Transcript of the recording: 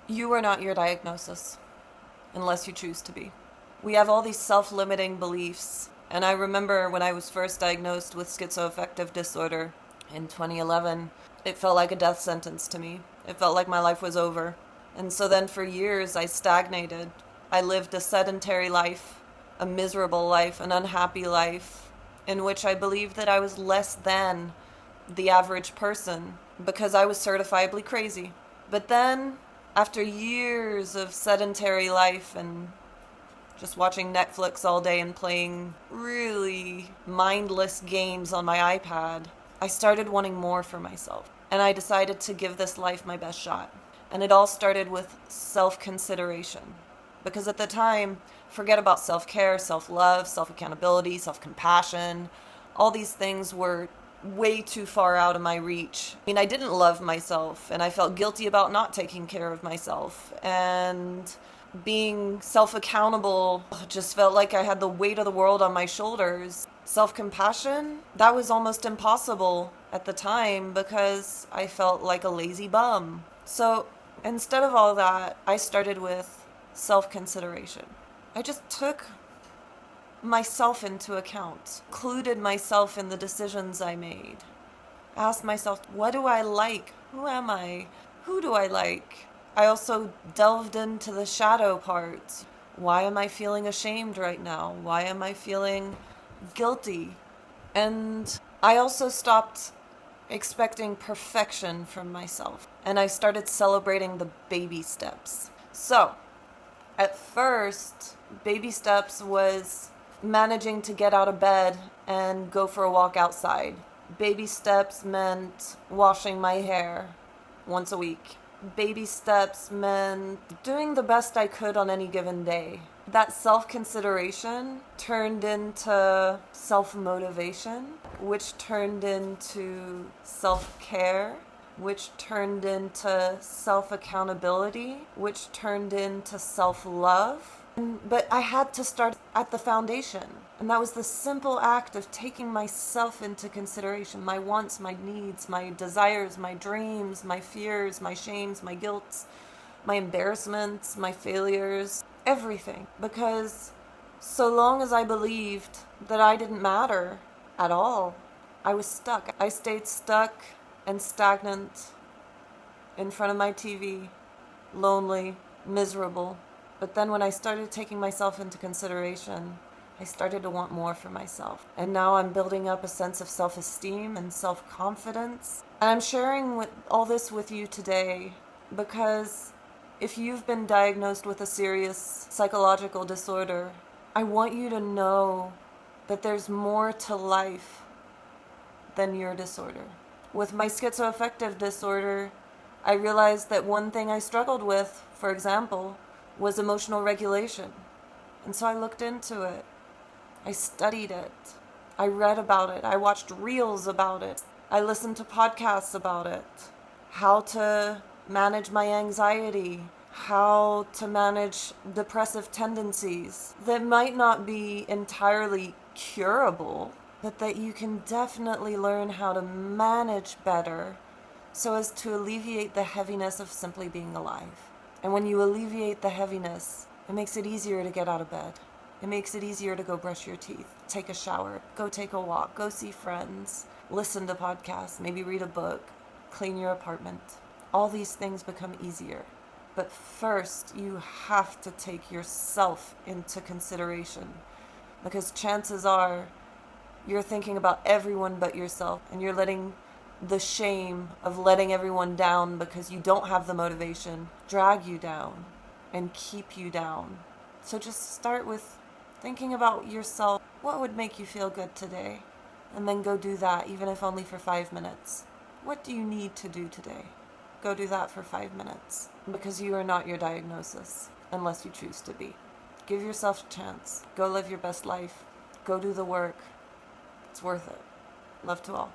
You are not your diagnosis, unless you choose to be. We have all these self-limiting beliefs, and I remember when I was first diagnosed with schizoaffective disorder in 2011, it felt like a death sentence to me. It felt like my life was over. And so then for years I stagnated. I lived a sedentary life, a miserable life, an unhappy life, in which I believed that I was less than the average person because I was certifiably crazy. But then, after years of sedentary life and just watching Netflix all day and playing really mindless games on my iPad, I started wanting more for myself. And I decided to give this life my best shot. And it all started with self-consideration. Because at the time, forget about self-care, self-love, self-accountability, self-compassion. All these things were way too far out of my reach. I mean, I didn't love myself, and I felt guilty about not taking care of myself. And being self-accountable just felt like I had the weight of the world on my shoulders. Self-compassion, that was almost impossible at the time because I felt like a lazy bum. So instead of all that, I started with self-consideration. I just took myself into account, included myself in the decisions I made. Asked myself, what do I like? Who am I? Who do I like? I also delved into the shadow parts. Why am I feeling ashamed right now? Why am I feeling guilty? And I also stopped expecting perfection from myself. And I started celebrating the baby steps. So, at first, baby steps was managing to get out of bed and go for a walk outside. Baby steps meant washing my hair once a week. Baby steps meant doing the best I could on any given day. That self-consideration turned into self-motivation, which turned into self-care, which turned into self-accountability, which turned into self-love. But I had to start at the foundation. And that was the simple act of taking myself into consideration. My wants, my needs, my desires, my dreams, my fears, my shames, my guilts, my embarrassments, my failures, everything. Because so long as I believed that I didn't matter at all, I was stuck. I stayed stuck and stagnant in front of my TV, lonely, miserable. But then when I started taking myself into consideration, I started to want more for myself. And now I'm building up a sense of self-esteem and self-confidence. And I'm sharing all this with you today because if you've been diagnosed with a serious psychological disorder, I want you to know that there's more to life than your disorder. With my schizoaffective disorder, I realized that one thing I struggled with, for example, was emotional regulation. And so I looked into it. I studied it. I read about it. I watched reels about it. I listened to podcasts about it. How to manage my anxiety. How to manage depressive tendencies that might not be entirely curable, but that you can definitely learn how to manage better so as to alleviate the heaviness of simply being alive. And when you alleviate the heaviness, it makes it easier to get out of bed. It makes it easier to go brush your teeth, take a shower, go take a walk, go see friends, listen to podcasts, maybe read a book, clean your apartment. All these things become easier. But first, you have to take yourself into consideration, because chances are you're thinking about everyone but yourself, and you're letting the shame of letting everyone down because you don't have the motivation drag you down and keep you down. So just start with thinking about yourself. What would make you feel good today? And then go do that, even if only for 5 minutes. What do you need to do today? Go do that for 5 minutes, because you are not your diagnosis unless you choose to be. Give yourself a chance. Go live your best life. Go do the work. It's worth it. Love to all.